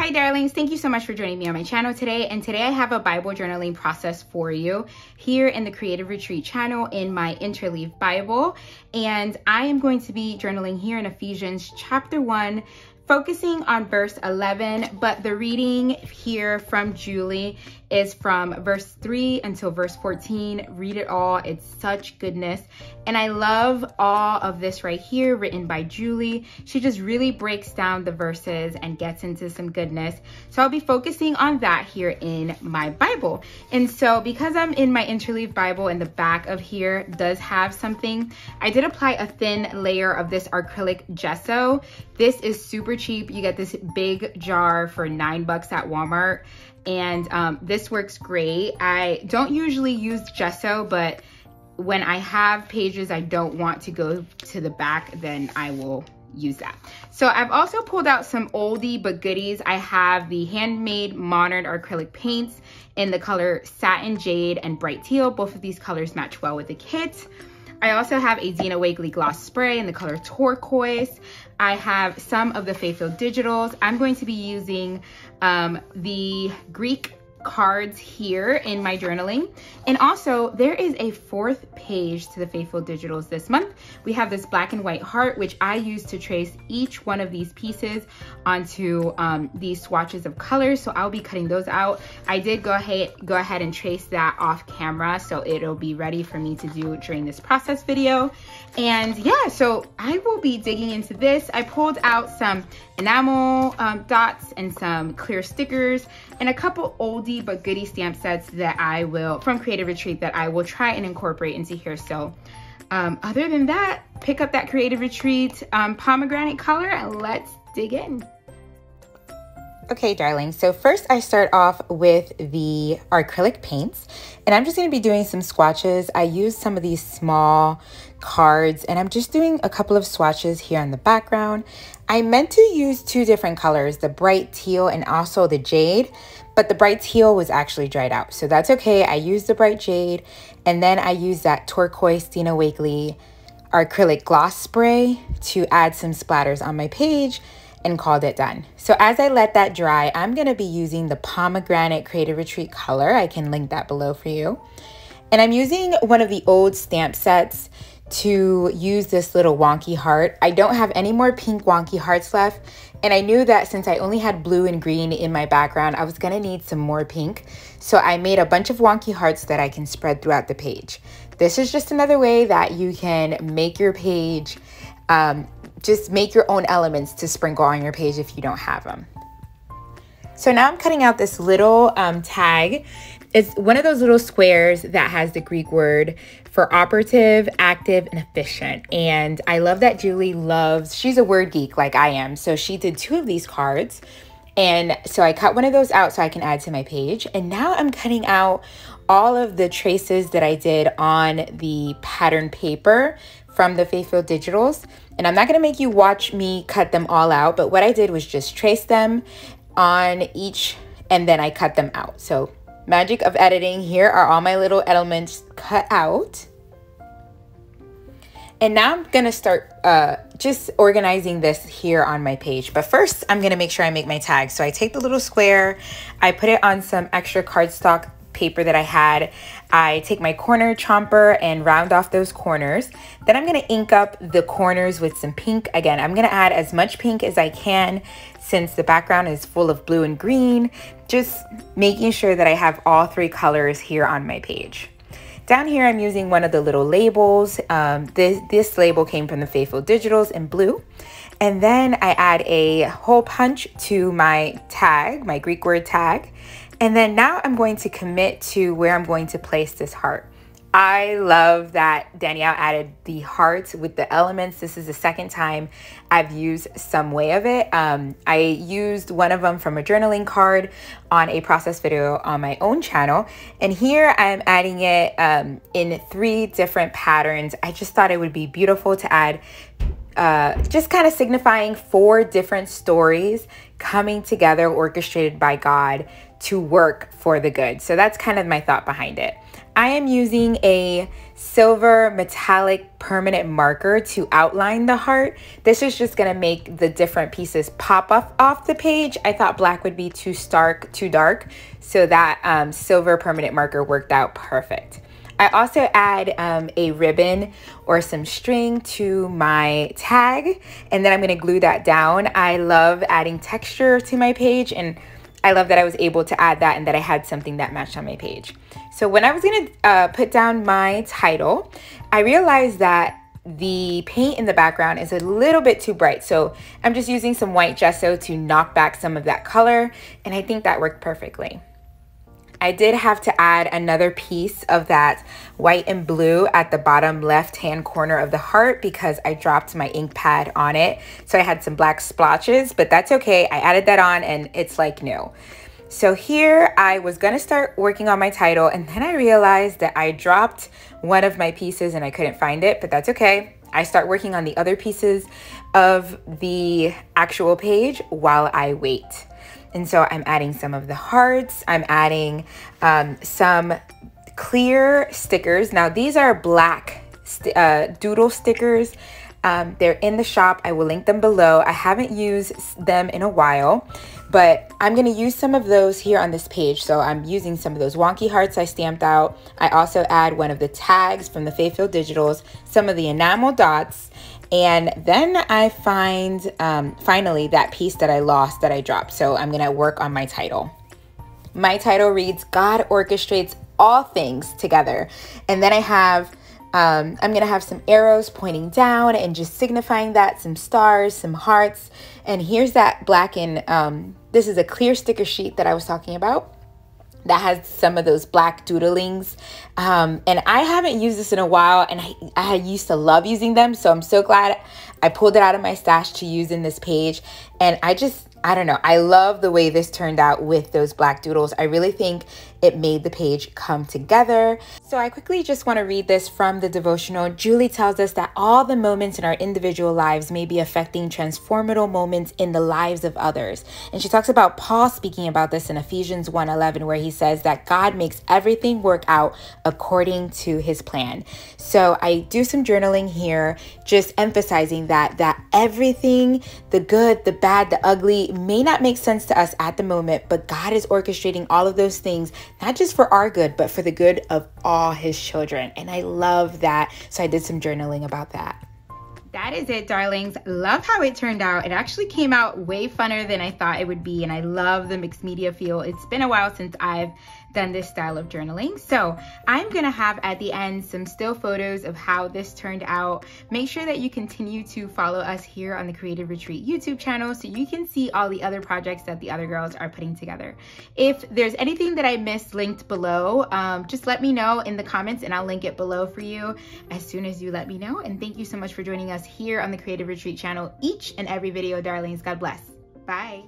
Hi darlings, thank you so much for joining me on my channel today. And today I have a Bible journaling process for you here in the Creative Retreat channel in my Interleave Bible. And I am going to be journaling here in Ephesians chapter 1, focusing on verse 11, but the reading here from Julie is from verse 3 until verse 14. Read it all. It's such goodness. And I love all of this right here written by Julie. She just really breaks down the verses and gets into some goodness. So I'll be focusing on that here in my Bible. And so because I'm in my Interleave Bible and the back of here does have something, I did apply a thin layer of this acrylic gesso. This is super cheap. You get this big jar for $9 at Walmart. And this works great. I don't usually use gesso, but when I have pages I don't want to go to the back, then I will use that. So I've also pulled out some oldie but goodies. I have the handmade modern acrylic paints in the color satin jade and bright teal. Both of these colors match well with the kit. I also have a Dina Wakley gloss spray in the color turquoise. I have some of the Faithful Digitals. I'm going to be using the Greek cards here in my journaling. And also there is a 4th page to the Faithful Digitals this month. We have this black and white heart, which I use to trace each one of these pieces onto these swatches of colors. So I'll be cutting those out. I did go ahead and trace that off camera, so it'll be ready for me to do during this process video. And yeah, so I will be digging into this. I pulled out some enamel dots and some clear stickers and a couple oldie but goodie stamp sets that I will, from Creative Retreat, that I will try and incorporate into here. So other than that, pick up that Creative Retreat pomegranate color and let's dig in. Okay, darling, so first I start off with the acrylic paints, and I'm just going to be doing some swatches. I use some of these small cards, and I'm just doing a couple of swatches here on the background. I meant to use 2 different colors, the bright teal and also the jade, but the bright teal was actually dried out, so that's okay. I used the bright jade, and then I used that turquoise Dina Wakley acrylic gloss spray to add some splatters on my page, and called it done. So as I let that dry, I'm gonna be using the Pomegranate Creative Retreat color. I can link that below for you. And I'm using one of the old stamp sets to use this little wonky heart. I don't have any more pink wonky hearts left. And I knew that since I only had blue and green in my background, I was gonna need some more pink. So I made a bunch of wonky hearts that I can spread throughout the page. This is just another way that you can make your page, just make your own elements to sprinkle on your page if you don't have them. So now I'm cutting out this little tag. It's one of those little squares that has the Greek word for operative, active, and efficient. And I love that Julie she's a word geek like I am. So she did 2 of these cards. And so I cut one of those out so I can add to my page. And now I'm cutting out all of the traces that I did on the pattern paper from the Faithful Digitals. And I'm not gonna make you watch me cut them all out, but what I did was just trace them on each and then I cut them out. So magic of editing, here are all my little elements cut out. And now I'm gonna start just organizing this here on my page. But first I'm gonna make sure I make my tags. So I take the little square, I put it on some extra cardstock paper that I had. I take my corner chomper and round off those corners. Then I'm gonna ink up the corners with some pink. Again, I'm gonna add as much pink as I can since the background is full of blue and green, just making sure that I have all 3 colors here on my page. Down here, I'm using one of the little labels. This label came from the Faithful Digitals in blue. And then I add a hole punch to my tag, my Greek word tag. And then now I'm going to commit to where I'm going to place this heart. I love that Danielle added the heart with the elements. This is the 2nd time I've used some way of it. I used one of them from a journaling card on a process video on my own channel. And here I'm adding it in 3 different patterns. I just thought it would be beautiful to add, just kind of signifying 4 different stories coming together, orchestrated by God to work for the good. So that's kind of my thought behind it. I am using a silver metallic permanent marker to outline the heart. This is just gonna make the different pieces pop up off the page. I thought black would be too stark, too dark, so that silver permanent marker worked out perfect. I also add a ribbon or some string to my tag, and then I'm gonna glue that down. I love adding texture to my page, and I love that I was able to add that and that I had something that matched on my page. So when I was gonna put down my title, I realized that the paint in the background is a little bit too bright. So I'm just using some white gesso to knock back some of that color, and I think that worked perfectly. I did have to add another piece of that white and blue at the bottom left-hand corner of the heart because I dropped my ink pad on it. So I had some black splotches, but that's okay. I added that on and it's like new. So here I was gonna start working on my title, and then I realized that I dropped one of my pieces and I couldn't find it, but that's okay. I start working on the other pieces of the actual page while I wait. And so I'm adding some of the hearts. I'm adding some clear stickers. Now these are black doodle stickers. They're in the shop. I will link them below. I haven't used them in a while, but I'm gonna use some of those here on this page. So I'm using some of those wonky hearts I stamped out. I also add one of the tags from the Faithful Digitals, some of the enamel dots, and then I find finally that piece that I lost that I dropped. So I'm gonna work on my title. My title reads, God orchestrates all things together. And then I have, I'm gonna have some arrows pointing down and just signifying that, some stars, some hearts. And here's that black and this is a clear sticker sheet that I was talking about that has some of those black doodlings. And I haven't used this in a while, and I used to love using them. So I'm so glad I pulled it out of my stash to use in this page. And I don't know, I love the way this turned out with those black doodles. I really think it made the page come together. So I quickly just want to read this from the devotional. Julie tells us that all the moments in our individual lives may be affecting transformative moments in the lives of others. And she talks about Paul speaking about this in Ephesians 1:11, where he says that God makes everything work out according to his plan. So I do some journaling here, just emphasizing that everything, the good, the bad, the ugly, may not make sense to us at the moment, but God is orchestrating all of those things, not just for our good, but for the good of all his children. And I love that. So I did some journaling about that. That is it, darlings. Love how it turned out. It actually came out way funner than I thought it would be, and I love the mixed media feel. It's been a while since I've done this style of journaling. So I'm gonna have at the end some still photos of how this turned out. Make sure that you continue to follow us here on the Creative Retreat YouTube channel so you can see all the other projects that the other girls are putting together. If there's anything that I missed linked below, just let me know in the comments and I'll link it below for you as soon as you let me know. And thank you so much for joining us here on the Creative Retreat channel each and every video, darlings. God bless. Bye.